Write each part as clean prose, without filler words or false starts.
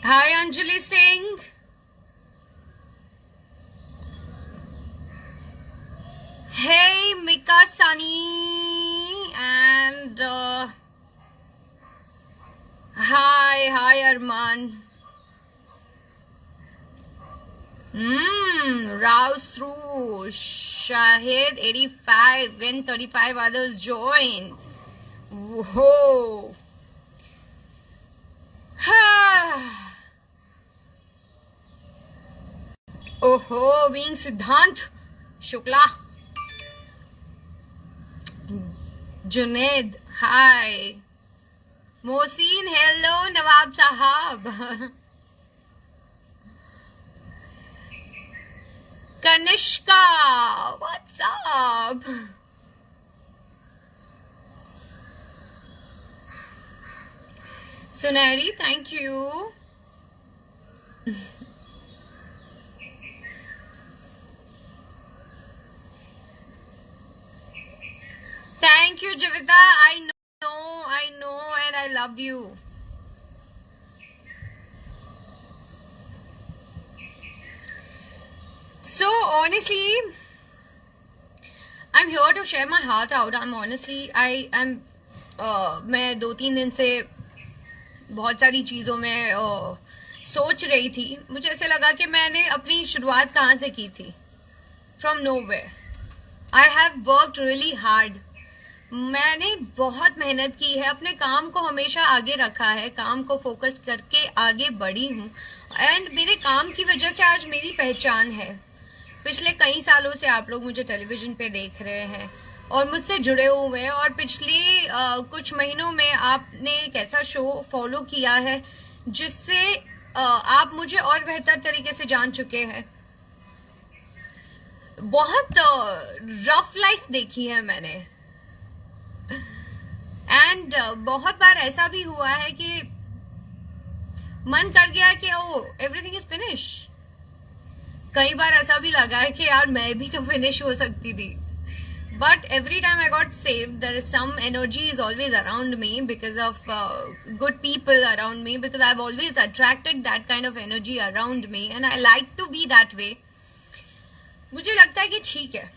Hi, Anjali Singh. Hey, Mika Sunny. And hi, Arman. Rouse through. Shahid 85 when 35 others join. Whoa. Oh, being Siddhant Shukla. Junaid, hi. Mohsin, hello, Nawab Sahab. Kanishka, what's up? Sunari, thank you. Thank you, Javita. I know, and I love you. So, honestly, I'm here to share my heart out. मैं 2-3 दिन से बहुत सारी चीज़ों में सोच रही थी. मुझे ऐसे लगा कि मैंने अपनी शुरुआत कहाँ से की थी. From nowhere. I have worked really hard. मैंने बहुत मेहनत की है, अपने काम को हमेशा आगे रखा है, काम को फोकस करके आगे बढ़ी हूँ. एंड मेरे काम की वजह से आज मेरी पहचान है. पिछले कई सालों से आप लोग मुझे टेलीविज़न पे देख रहे हैं और मुझसे जुड़े हुए हैं, और पिछले कुछ महीनों में आपने एक ऐसा शो फॉलो किया है जिससे आप मुझे और बेहतर तरीके से जान चुके हैं. बहुत रफ लाइफ देखी है मैंने, एंड बहुत बार ऐसा भी हुआ है कि मन कर गया कि ओ एवरीथिंग इज फिनिश. कई बार ऐसा भी लगा है कि यार मैं भी तो फिनिश हो सकती थी. But every time I got saved, there is some energy is always around me because of good people around me, because I've always attracted that kind of energy around me and I like to be that way. मुझे लगता है कि ठीक है,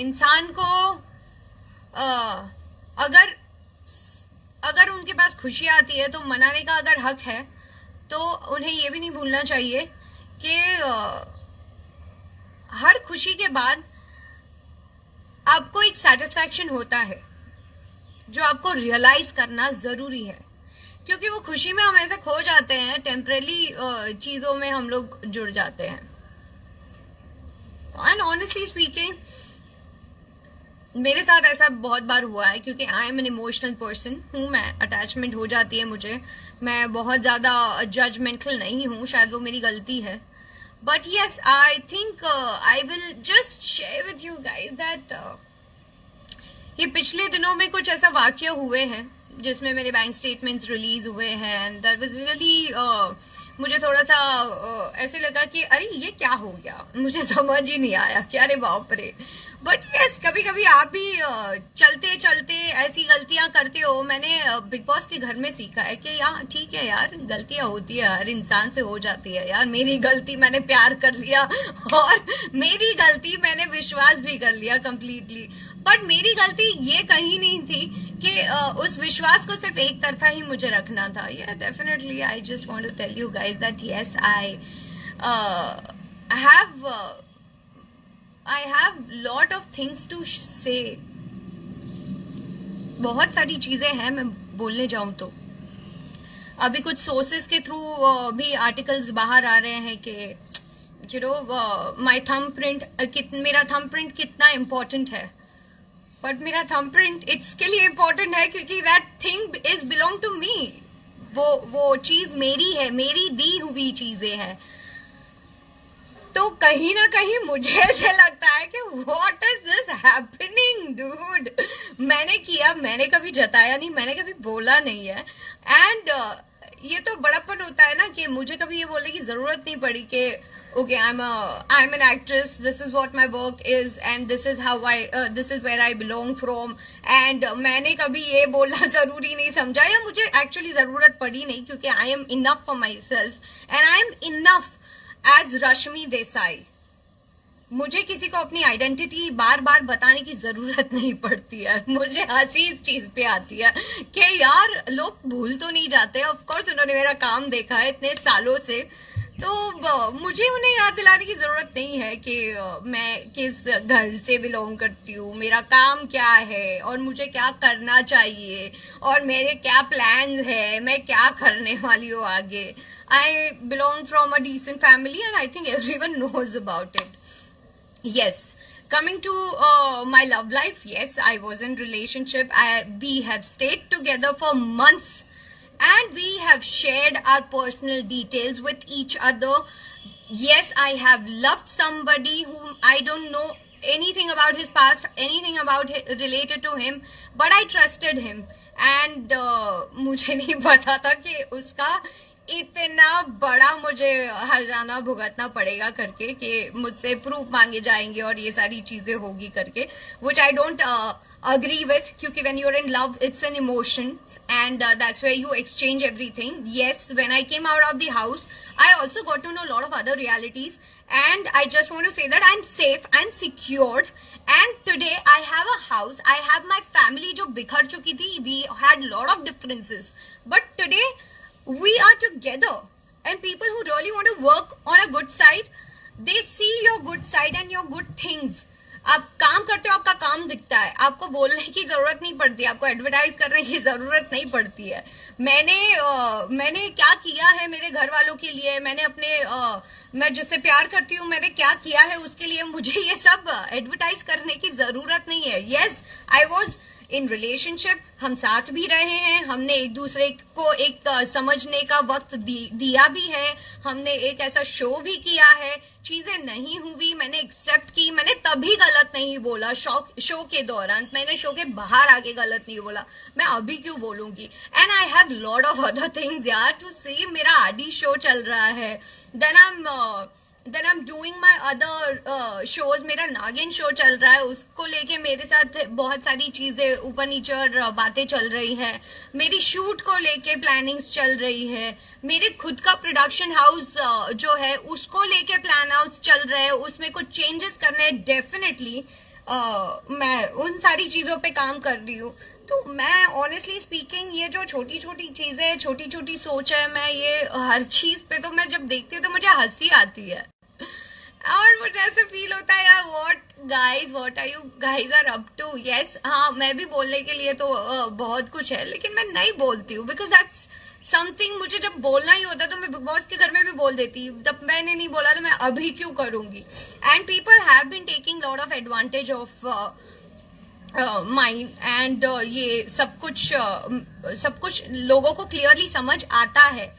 इंसान को अगर उनके पास खुशी आती है तो मनाने का अगर हक है, तो उन्हें ये भी नहीं भूलना चाहिए कि हर खुशी के बाद आपको एक सेटिस्फैक्शन होता है जो आपको रियलाइज करना ज़रूरी है. क्योंकि वो खुशी में हम ऐसे खो जाते हैं, टेम्पररी चीज़ों में हम लोग जुड़ जाते हैं. एंड ऑनेस्टली स्पीकिंग, मेरे साथ ऐसा बहुत बार हुआ है क्योंकि I M an emotional person हूँ मैं. अटैचमेंट हो जाती है मुझे. मैं बहुत ज़्यादा जजमेंटल नहीं हूँ, शायद वो मेरी गलती है. But yes, I think I will just share with you guys that ये पिछले दिनों में कुछ ऐसा वाक्य हुए हैं जिसमें मेरे बैंक स्टेटमेंट्स रिलीज हुए हैं. एंड दैट वाज रियली मुझे थोड़ा सा ऐसे लगा कि अरे ये क्या हो गया, मुझे समझ ही नहीं आया कि अरे बाप रे. बट यस, कभी कभी आप भी चलते चलते ऐसी गलतियां करते हो. मैंने बिग बॉस के घर में सीखा है कि यार ठीक है यार, गलतियां होती है, हर इंसान से हो जाती है यार. मेरी गलती, मैंने प्यार कर लिया, और मेरी गलती मैंने विश्वास भी कर लिया कंप्लीटली. बट मेरी गलती ये कहीं नहीं थी कि उस विश्वास को सिर्फ एक तरफा ही मुझे रखना था. या definitely I just want to tell you guys that yes, I have lot of things to say. बहुत सारी चीज़ें हैं, मैं बोलने जाऊँ तो. अभी कुछ सोर्सेस के थ्रू भी आर्टिकल्स बाहर आ रहे हैं कि you know my thumb print, मेरा थंब प्रिंट कितना इम्पोर्टेंट है. बट मेरा थंब प्रिंट इसके लिए इम्पोर्टेंट है क्योंकि that thing is belong to me. वो चीज़ मेरी है, मेरी दी हुई चीज़ें हैं. तो कहीं ना कहीं मुझे ऐसे लगता है कि what is this happening dude. मैंने किया, मैंने कभी जताया नहीं, मैंने कभी बोला नहीं है. एंड ये तो बड़प्पन होता है ना कि मुझे कभी ये बोलने की जरूरत नहीं पड़ी कि okay, I'm an actress, this is what my work is and this is how this is where I belong from, and मैंने कभी ये बोलना जरूरी नहीं समझा या मुझे एक्चुअली जरूरत पड़ी नहीं, क्योंकि I am enough for myself and I am enough as Rashmi Desai. मुझे किसी को अपनी आइडेंटिटी बार बार बताने की जरूरत नहीं पड़ती है. मुझे हंसी इस चीज पे आती है कि यार लोग भूल तो नहीं जाते. ऑफ कोर्स उन्होंने मेरा काम देखा है इतने सालों से, तो मुझे उन्हें याद दिलाने की जरूरत नहीं है कि मैं किस घर से बिलोंग करती हूँ, मेरा काम क्या है और मुझे क्या करना चाहिए और मेरे क्या प्लान्स है, मैं क्या करने वाली हूँ आगे. I belong from a decent family and I think everyone knows about it. Yes, coming to my love life, yes, I was in relationship. We have stayed together for months and we have shared our personal details with each other. Yes, I have loved somebody whom I don't know anything about his past, anything about related to him, but I trusted him and मुझे नहीं पता था कि उसका इतना बड़ा मुझे हर्जाना भुगतना पड़ेगा करके, कि मुझसे प्रूफ मांगे जाएंगे और ये सारी चीजें होगी करके, which I don't agree with, क्योंकि when you're in love it's an emotion and that's where you exchange everything. Yes, when I came out of the house I also got to know a lot of other realities and I just want to say that I'm safe, I'm secured and today I have a house, I have my family जो बिखर चुकी थी. We had a lot of differences but today we are together and people who really want to work on a good side, they see your good side and your good things. आप काम करते हो, आपका काम दिखता है, आपको बोलने की जरूरत नहीं पड़ती, आपको एडवर्टाइज करने की जरूरत नहीं पड़ती है. मैंने क्या किया है मेरे घर वालों के लिए, मैंने अपने मैं जिससे प्यार करती हूँ मैंने क्या किया है उसके लिए, मुझे ये सब एडवर्टाइज करने की जरूरत नहीं है. Yes, I was in relationship, हम साथ भी रहे हैं, हमने एक दूसरे को एक समझने का वक्त दिया भी है, हमने एक ऐसा शो भी किया है, चीजें नहीं हुई, मैंने एक्सेप्ट की, मैंने तभी गलत नहीं बोला शो के दौरान, मैंने शो के बाहर आके गलत नहीं बोला, मैं अभी क्यों बोलूंगी. And I have lot of other things यार टू से. मेरा आदि शो चल रहा है, then I am doing my other shows, मेरा नागिन शो चल रहा है, उसको लेके मेरे साथ बहुत सारी चीजें ऊपर नीचे और बातें चल रही हैं, मेरी शूट को लेके प्लानिंग्स चल रही है, मेरे खुद का प्रोडक्शन हाउस जो है उसको लेके प्लान हाउस चल रहे हैं, उसमें कुछ चेंजेस करने हैं. डेफिनेटली मैं उन सारी चीजों पे काम कर रही हूँ. तो मैं ऑनेस्टली स्पीकिंग ये जो छोटी छोटी चीजें, छोटी छोटी सोच है, मैं ये हर चीज पे तो मैं जब देखती हूँ तो मुझे हंसी आती है और मुझे ऐसे फील होता है यार what are you guys are up to. Yes, हाँ मैं भी बोलने के लिए तो बहुत कुछ है लेकिन मैं नहीं बोलती हूँ बिकॉज दैट्स समथिंग. मुझे जब बोलना ही होता तो मैं बिग बॉस के घर में भी बोल देती, जब मैंने नहीं बोला तो मैं अभी क्यों करूंगी. And people have been taking lot of advantage of mind and ये सब कुछ लोगों को क्लियरली समझ आता है.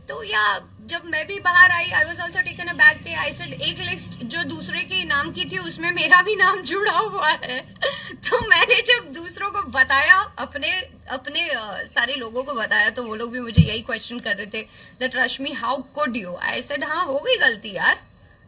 तो या जब मैं भी बाहर आई I was also taken aback के आई सेड एक लिस्ट जो दूसरे के नाम की थी उसमें मेरा भी नाम जुड़ा हुआ है. तो मैंने जब दूसरों को बताया, अपने सारे लोगों को बताया, तो वो लोग भी मुझे यही क्वेश्चन कर रहे थे that Rashmi how could you. I said हाँ हो गई गलती यार,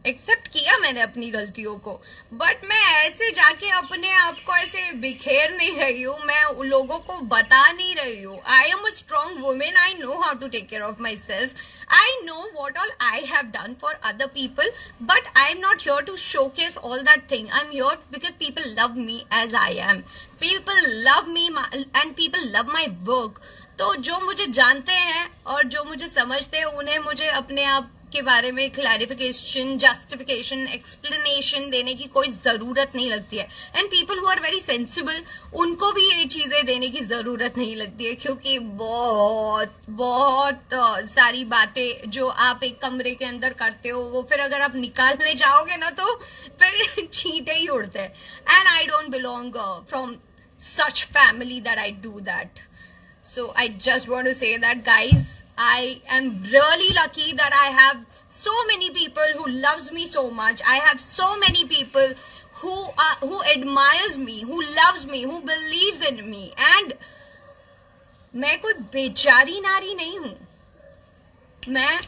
एक्सेप्ट किया मैंने अपनी गलतियों को, बट मैं ऐसे जाके अपने आप को ऐसे बिखेर नहीं रही हूँ, मैं लोगों को बता नहीं रही हूँ. I am a strong women, I know how to take care of my self, I know what all I have done for other people, but I am not here to showcase all that thing. I am here because people love me as I am, people love me and people love my work. तो जो मुझे जानते हैं और जो मुझे समझते हैं उन्हें मुझे अपने आप के बारे में क्लैरिफिकेशन, जस्टिफिकेशन, एक्सप्लेनेशन देने की कोई जरूरत नहीं लगती है. And people who are very sensible उनको भी ये चीजें देने की जरूरत नहीं लगती है, क्योंकि बहुत सारी बातें जो आप एक कमरे के अंदर करते हो वो फिर अगर आप निकालने जाओगे ना तो फिर छींटे ही उड़ते हैं. And I don't belong from such family that I do that. So I just want to say that guys, I am really lucky that I have so many people who loves me so much. I have so many people who admires me, who loves me, who believes in me. And मैं कोई बेचारी नारी नहीं हूँ, मैं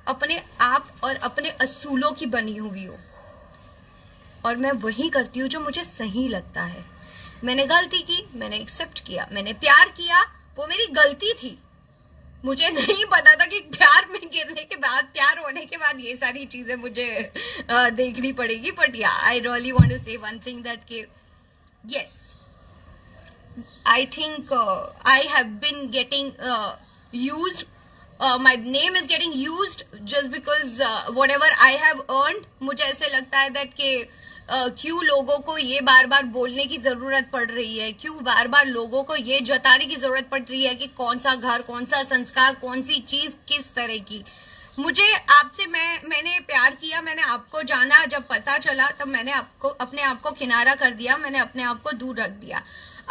अपने आप और अपने असूलों की बनी हुई हो, और मैं वही करती हूँ जो मुझे सही लगता है। मैंने गलती की, मैंने एक्सेप्ट किया, मैंने प्यार किया, वो मेरी गलती थी। मुझे नहीं पता था कि प्यार में गिरने के बाद, प्यार होने के बाद ये सारी चीजें मुझे देखनी पड़ेगी। बट या, आई रियली वांट टू से वन थिंग दैट के yes, I think I have been getting used. My name is getting used just because whatever I have earned. मुझे ऐसे लगता है that कि क्यों लोगों को ये बार बार बोलने की जरूरत पड़ रही है, क्यों बार बार लोगों को ये जताने की जरूरत पड़ रही है कि कौन सा घर, कौन सा संस्कार, कौन सी चीज किस तरह की। मुझे आपसे मैंने प्यार किया, मैंने आपको जाना, जब पता चला तब मैंने अपने आप को किनारा कर दिया, मैंने अपने आप को दूर रख दिया।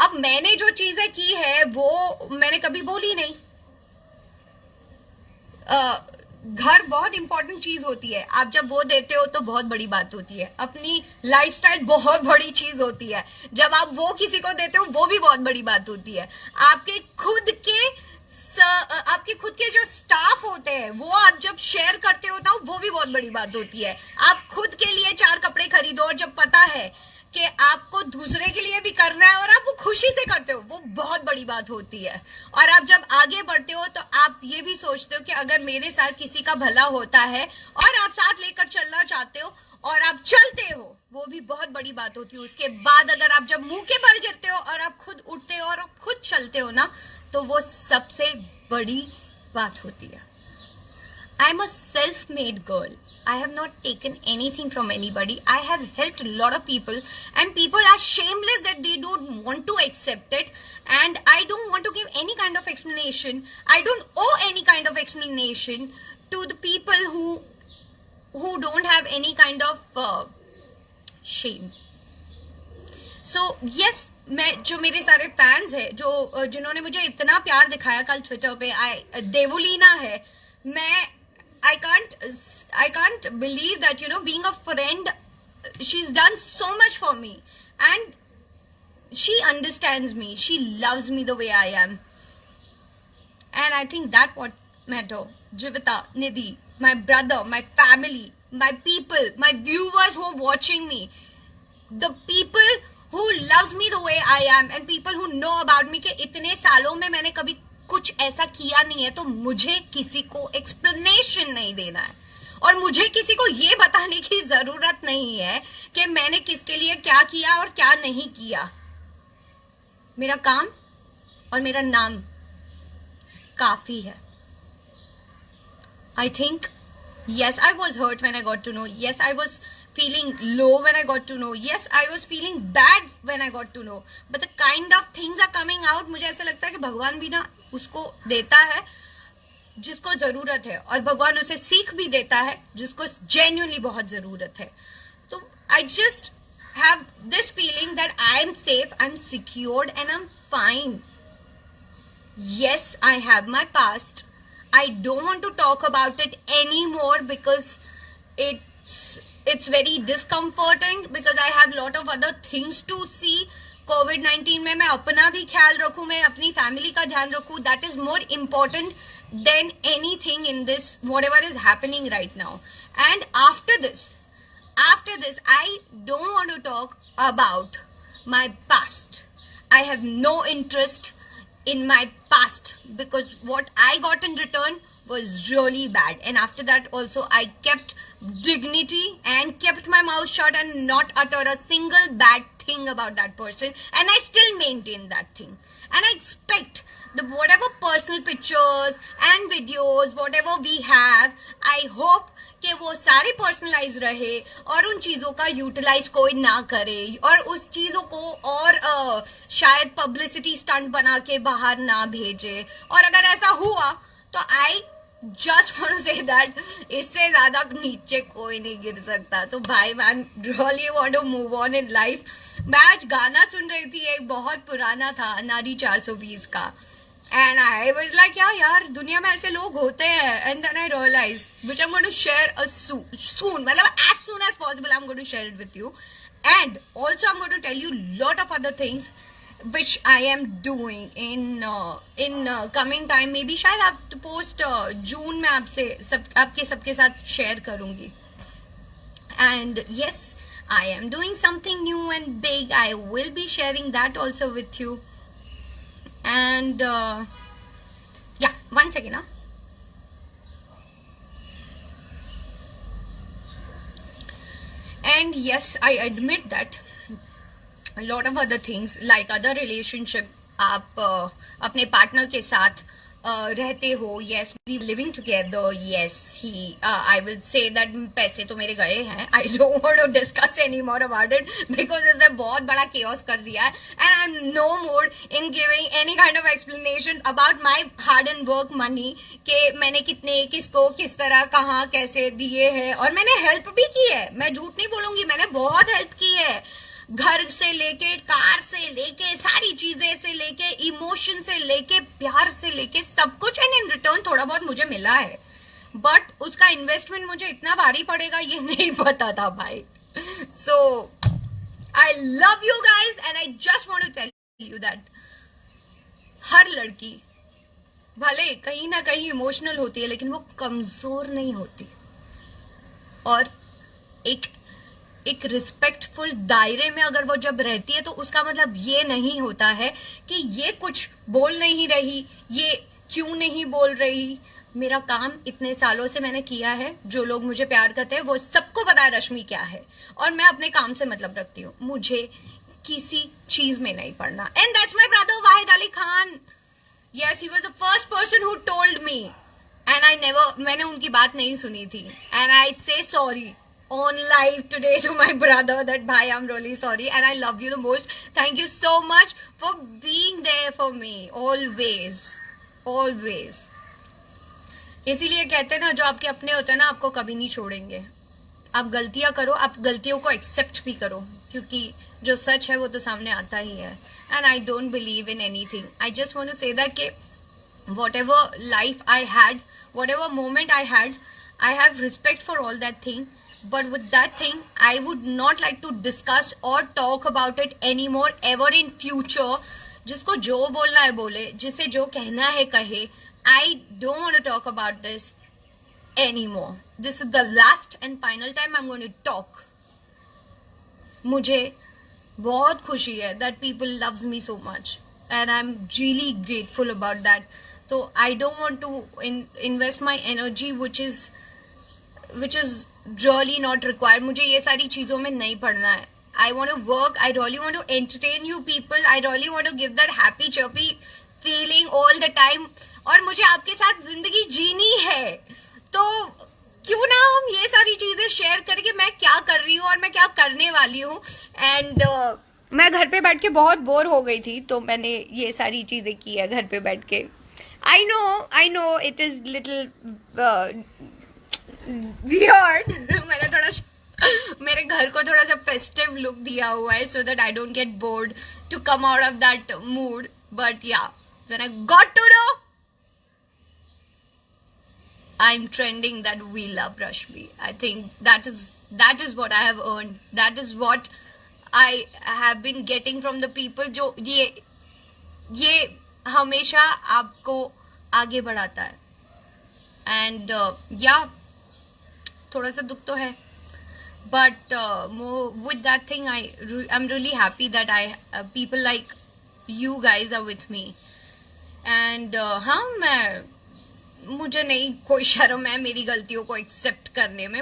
अब मैंने जो चीजें की है वो मैंने कभी बोली नहीं। घर बहुत इंपॉर्टेंट चीज होती है, आप जब वो देते हो तो बहुत बड़ी बात होती है। अपनी लाइफस्टाइल बहुत बड़ी चीज होती है, जब आप वो किसी को देते हो वो भी बहुत बड़ी बात होती है। आपके खुद के जो स्टाफ होते हैं वो आप जब शेयर करते हो तो वो भी बहुत बड़ी बात होती है। आप खुद के लिए 4 कपड़े खरीदो और जब पता है कि आपको दूसरे के लिए भी करना है और आप वो खुशी से करते हो, वो बहुत बड़ी बात होती है। और आप जब आगे बढ़ते हो तो आप ये भी सोचते हो कि अगर मेरे साथ किसी का भला होता है और आप साथ लेकर चलना चाहते हो और आप चलते हो, वो भी बहुत बड़ी बात होती है। उसके बाद अगर आप जब मुंह के बल गिरते हो और आप खुद उठते हो और आप खुद चलते हो ना, तो वो सबसे बड़ी बात होती है। I'm a self-made girl. I have not taken anything from anybody. I have helped a lot of people, and people are shameless that they don't want to accept it, and I don't want to give any kind of explanation. I don't owe any kind of explanation to the people who don't have any kind of shame. So yes, जो मेरे सारे fans है, जिन्होंने मुझे इतना प्यार दिखाया कल ट्विटर पे, देवुलीना है, I can't believe that, being a friend, she's done so much for me, and she understands me, she loves me the way I am, and I think that what matter. Jivita, Nidhi, my brother, my family, my people, my viewers who are watching me, the people who loves me the way I am, and people who know about me कि इतने सालों में मैंने कभी कुछ ऐसा किया नहीं है, तो मुझे किसी को एक्सप्लेनेशन नहीं देना है और मुझे किसी को ये बताने की जरूरत नहीं है कि मैंने किसके लिए क्या किया और क्या नहीं किया। मेरा काम और मेरा नाम काफी है। I think yes, I was hurt when I got to know. Yes, I was feeling low when I got to know. Yes, I was feeling bad when I got to know. But the kind of things are coming out, मुझे ऐसा लगता है कि भगवान भी ना उसको देता है जिसको जरूरत है, और भगवान उसे सीख भी देता है जिसको genuinely बहुत जरूरत है। तो I just have this feeling that I am safe, I'm secured, and I'm fine. Yes, I have my past. I don't want to talk about it anymore because it's very discomforting, because I have lot of other things to see. COVID-19 में मैं अपना भी ख्याल रखूं, मैं अपनी family का ध्यान रखूं. That is more important than anything in this, whatever is happening right now. And after this, I don't want to talk about my past. I have no interest in my past, because what I got in return was really bad, and after that also I kept dignity and kept my mouth shut and not utter a single bad thing about that person, and I still maintain that thing. And I expect the whatever personal pictures and videos whatever we have, I hope कि वो सारे personalise रहे और उन चीज़ों का utilise कोई ना करे, और उस चीज़ों को और शायद पब्लिसिटी स्टंट बना के बाहर ना भेजे। और अगर ऐसा हुआ तो I just want to say that इससे ज़्यादा नीचे कोई नहीं गिर सकता। तो भाई मैन really want to move on in life. मैं आज गाना सुन रही थी, एक बहुत पुराना था, नारी 420 का, and I was like, यार दुनिया में ऐसे लोग होते हैं। and then I realized, which I'm going to share soon, मतलब as soon as possible I'm going to share it with you, and also I'm going to tell you lot of other things which I am doing in coming time. Maybe शायद आप post जून में आपसे आपके सबके साथ share करूंगी. And yes, I am doing something new and big. I will be sharing that also with you. And yeah, 1 second. And yes, I admit that a lot of other things like other relationship, आप अपने partner के साथ रहते हो. yes, we living together. yes, he I will say that पैसे तो मेरे गए हैं. I don't want to discuss anymore about it because इसने बहुत बड़ा chaos कर दिया है. And I'm no mood in giving any kind of explanation about my hard and work money कि मैंने कितने किसको किस तरह कहाँ कैसे दिए हैं. और मैंने हेल्प भी की है, मैं झूठ नहीं बोलूंगी, मैंने बहुत हेल्प की है. घर से लेके, कार से लेके, सारी चीजें से लेके, इमोशन से लेके, प्यार से लेके, सब कुछ. एंड इन रिटर्न थोड़ा बहुत मुझे मिला है, बट उसका इन्वेस्टमेंट मुझे इतना भारी पड़ेगा ये नहीं पता था भाई. So I love you guys and I just want to tell you that हर लड़की भले कहीं ना कहीं इमोशनल होती है लेकिन वो कमजोर नहीं होती. और एक रिस्पेक्टफुल दायरे में अगर वो जब रहती है तो उसका मतलब ये नहीं होता है कि ये कुछ बोल नहीं रही, ये क्यों नहीं बोल रही. मेरा काम इतने सालों से मैंने किया है. जो लोग मुझे प्यार करते हैं वो सबको पता है रश्मि क्या है, और मैं अपने काम से मतलब रखती हूँ. मुझे किसी चीज में नहीं पड़ना. And that's my brother Wahid Ali Khan. Yes, he was the first person who told me and मैंने उनकी बात नहीं सुनी थी. एंड आई से sorry on live today to my brother that bhai, I'm really sorry and I love you the most. Thank you so much for being there for me always. इसीलिए कहते हैं ना, जो आपके अपने होते हैं ना आपको कभी नहीं छोड़ेंगे. आप गलतियां करो, आप गलतियों को एक्सेप्ट भी करो, क्योंकि जो सच है वो तो सामने आता ही है. And I don't believe in anything. I just want to say that कि whatever life I had, whatever moment I had, I have respect for all that thing. But with that thing, I would not like to discuss or talk about it anymore ever in future. जिसको जो बोलना है बोले, जिसे जो कहना है कहे. I don't want to talk about this anymore. This is the last and final time I'm going to talk. मुझे बहुत खुशी है that people loves me so much and I'm really grateful about that. So I don't want to invest my energy which is really not required. मुझे ये सारी चीजों में नहीं पड़ना है. I want to work. I really want to entertain you people. I really want to give that happy chirpy feeling all the time. और मुझे आपके साथ जिंदगी जीनी है, तो क्यों ना हम ये सारी चीजें शेयर करें कि मैं क्या कर रही हूँ और मैं क्या करने वाली हूँ. एंड मैं घर पे बैठ के बहुत बोर हो गई थी, तो मैंने ये सारी चीजें की है घर पे बैठ के. I know it is little weird. मैंने थोड़ा मेरे घर को थोड़ा सा फेस्टिव लुक दिया हुआ है so that I don't get bored to come out of that mood. But yeah, then I got to know I'm trending that we love Rashmi. I think that is what I have earned. That is what I have been getting from the people. जो ये हमेशा आपको आगे बढ़ाता है. And yeah, थोड़ा सा दुख तो है, but with that thing I'm really happy that people like you guys are with me. And हाँ, मुझे नहीं कोई शर्म है मेरी गलतियों को एक्सेप्ट करने में.